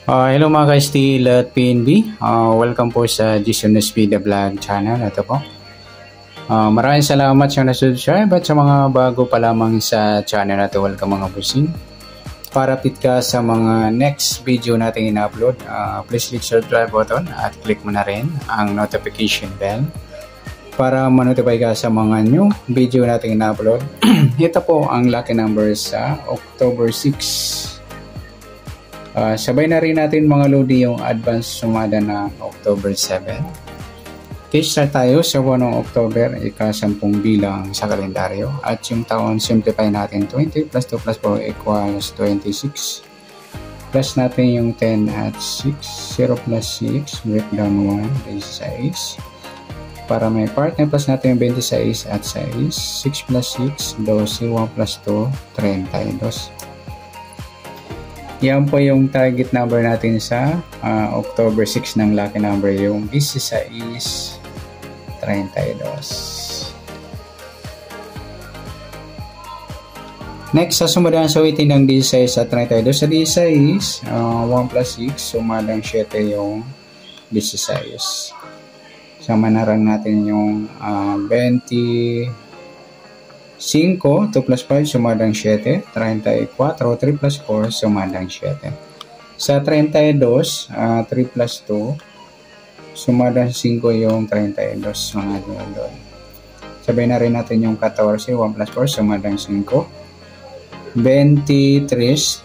Hello mga ka-STL at PNB. Welcome po sa Jason Speed Vlog channel. Ito po. Maraming salamat sa na-subscribe at sa mga bago pa lamang sa channel na ito. Welcome mga busing. Para update ka sa mga next video natin in-upload, please click subscribe button at click mo na rin ang notification bell para ma-notify ka sa mga new video natin in-upload. Ito po ang lucky number sa October 6. Sabay na rin natin mga lodi yung advance sumada na October 7. Okay, start tayo sa buwan ng October, ika-10 bilang sa kalendaryo. At yung taon, simplify natin 20 plus 2 plus 4 equals 26. Plus natin yung 10 at 6, 0 plus 6, breakdown 1, 16. Para may partner, plus natin yung 26 at 6, 6 plus 6, 12, 1 plus 2, 32. Yan po yung target number natin sa October 6 ng lucky number, yung 16, 32. Next, sa sumadaan sa weighting ng 16 at 32. Sa 16, 1 plus 6, sumadang 7 yung 16. Sama na rin natin yung 25, 2 plus 5, sumadang 7. 34, 3 plus 4, sumadang 7. Sa 32, 3 plus 2, sumadang 5 yung 32. Mga doon. Sabay na rin natin yung 14, 1 plus 4, sumadang 5. 23,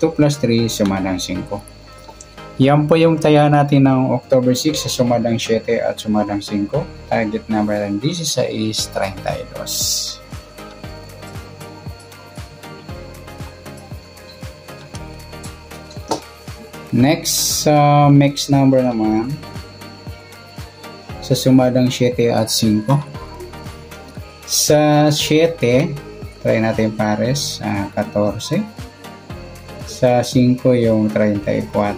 2 plus 3, sumadang 5. Yan po yung taya natin ng October 6 sa sumadang 7 at sumadang 5. Target number ng 16 is 32. Next, mix number naman sa sumadang 7 at 5. Sa 7, try natin pares, 14. Sa 5 yung 34.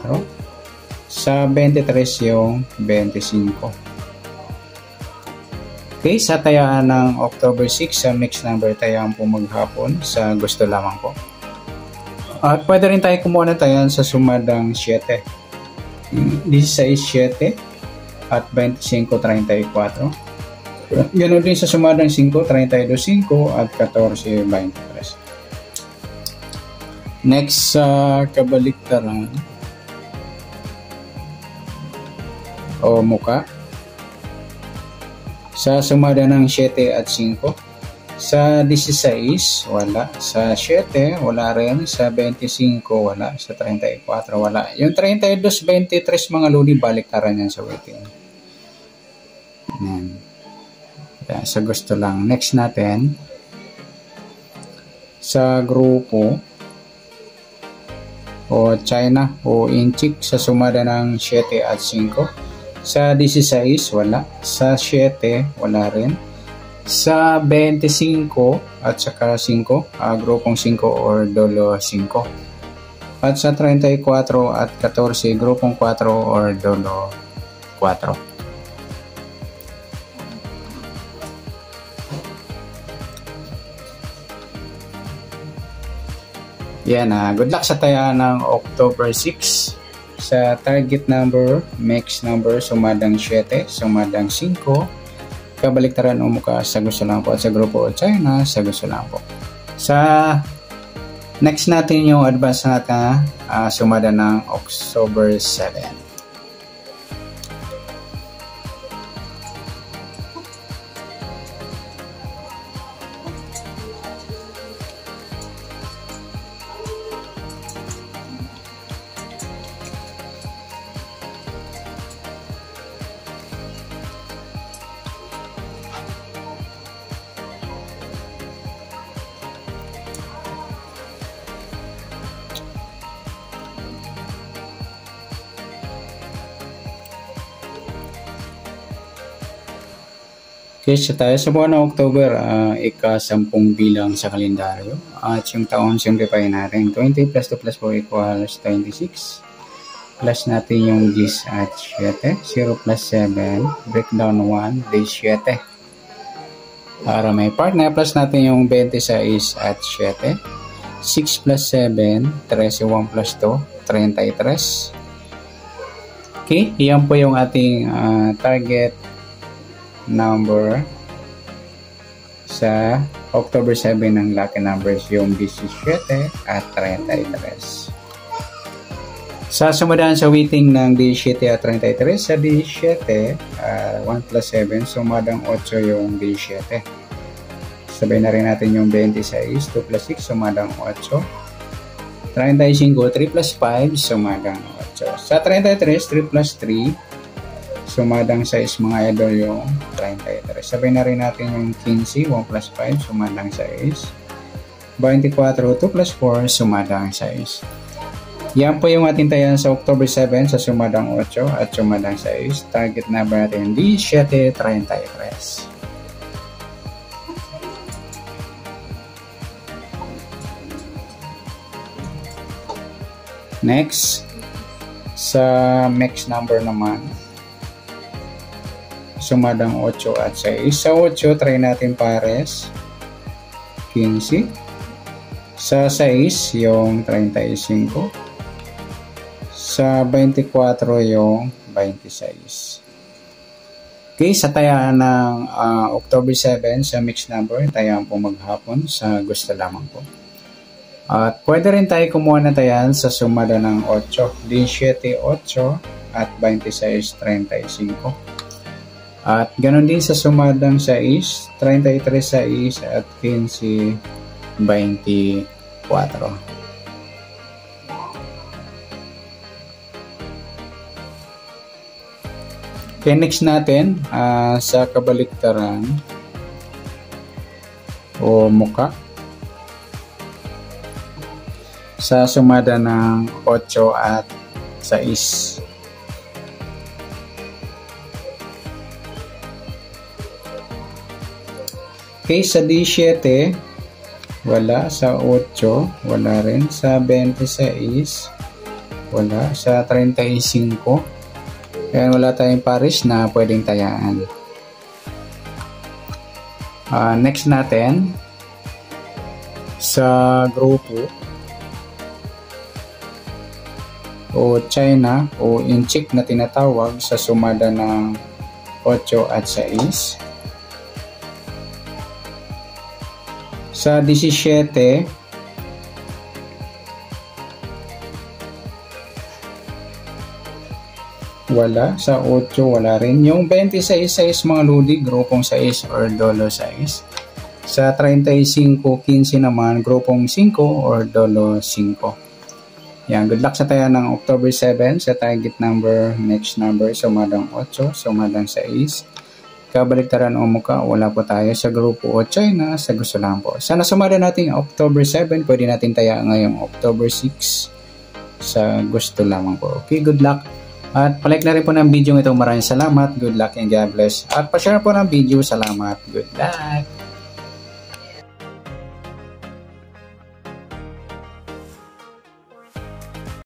Sa 23 yung 25. Okay, sa tayaan ng October 6, sa mix number tayaan po maghapon sa gusto lamang po. At pwede rin tayo kumuha na tayo sa sumadang 7. 16, 7 at 25, 34. Ganoon din sa sumadang 5, 32, 5 at 14, 23. Next, sa kabaliktaran o muka. Sa sumada ng 7 at 5. Sa 16, wala. Sa 7, wala rin. Sa 25, wala. Sa 34, wala. Yung 32, 23 mga lodi, baliktaran yan sa waiting. Yan, sa gusto lang. Next natin, sa grupo o China o Inchik sa sumada ng 7 at 5. Sa 16, wala. Sa 7, wala rin. Sa 25 at saka 5, grupong 5 or dolo 5. At sa 34 at 14, grupong 4 or dolo 4. Yan, good luck sa taya ng October 6. Sa target number, mix number, sumadang 7, sumadang 5. Kabaliktaran o mukha sa gusto lang po, at sa grupo o China sa gusto lang po. Sa next natin yung advance natin sumada ng October 7. Okay, so tayo sa buwan ng October, ika-10 bilang sa kalendaryo. At yung taon, simplify natin. 20 plus 2 plus 4 equals 26. Plus natin yung 10 at 7. 0 plus 7, breakdown 1, day 7. Para may partner, plus natin yung 26 at 7. 6 plus 7, 13, 1 plus 2, 33. Okay, yan po yung ating target number sa October 7 ng lucky numbers, yung 17 at 33. Sa sumadaan sa waiting ng 17 at 33, sa 17, 1 plus 7, sumadang 8 yung 17. Sabay na rin natin yung 26, 2 plus 6, sumadang 8. 35, 3 plus 5, sumadang 8. Sa 33, 3 plus 3, sumadang 6 mga idol yung 33. Sabay na rin natin yung 15, 1 plus 5, sumadang 6. 24, 2 plus 4, sumadang 6. Yan po yung ating tayan sa October 7 sa sumadang 8 at sumadang 6. Target number natin 1733. Next, sa mix number naman, sumadang 8 at 6. Sa 8, try natin pares, 15. Sa 6, yung 35. Sa 24, yung 26. Okay, sa tayaan ng October 7 sa mix number, tayaan po maghapon sa gusto lamang po. At pwede rin tayo kumuha na tayan sa sumada ng 8, 17, 8 at 26, 35. At ganoon din sa sumadang 6, 33, 6 at 15, 24. Okay, next natin sa kabaliktaran o muka. Sa sumada ng 8 at 6. Okay, sa 17, wala. Sa 8, wala rin. Sa 26, wala. Sa 35, kaya wala tayong pares na pwedeng tayaan. Next natin, sa grupo o China o inchik na tinatawag sa sumada ng 8 at 6. Sa 17, wala. Sa 8, wala rin. Yung 26, mga ludi, grupong 6 or dolo 6. Sa 35, 15 naman, grupong 5 or dolo 5. Yan, good luck sa tayo ng October 7 sa target number, next number, sumadang 8, sumadang 6. Kabaliktaran o muka, wala po tayo sa grupo o China, sa gusto lang po. Sana sumada natin October 7, pwede natin taya ngayong October 6 sa gusto lamang po. Okay, good luck. At palike na rin po ng video ito. Maraming salamat. Good luck and God bless. At pa-share po ng video. Salamat. Good luck.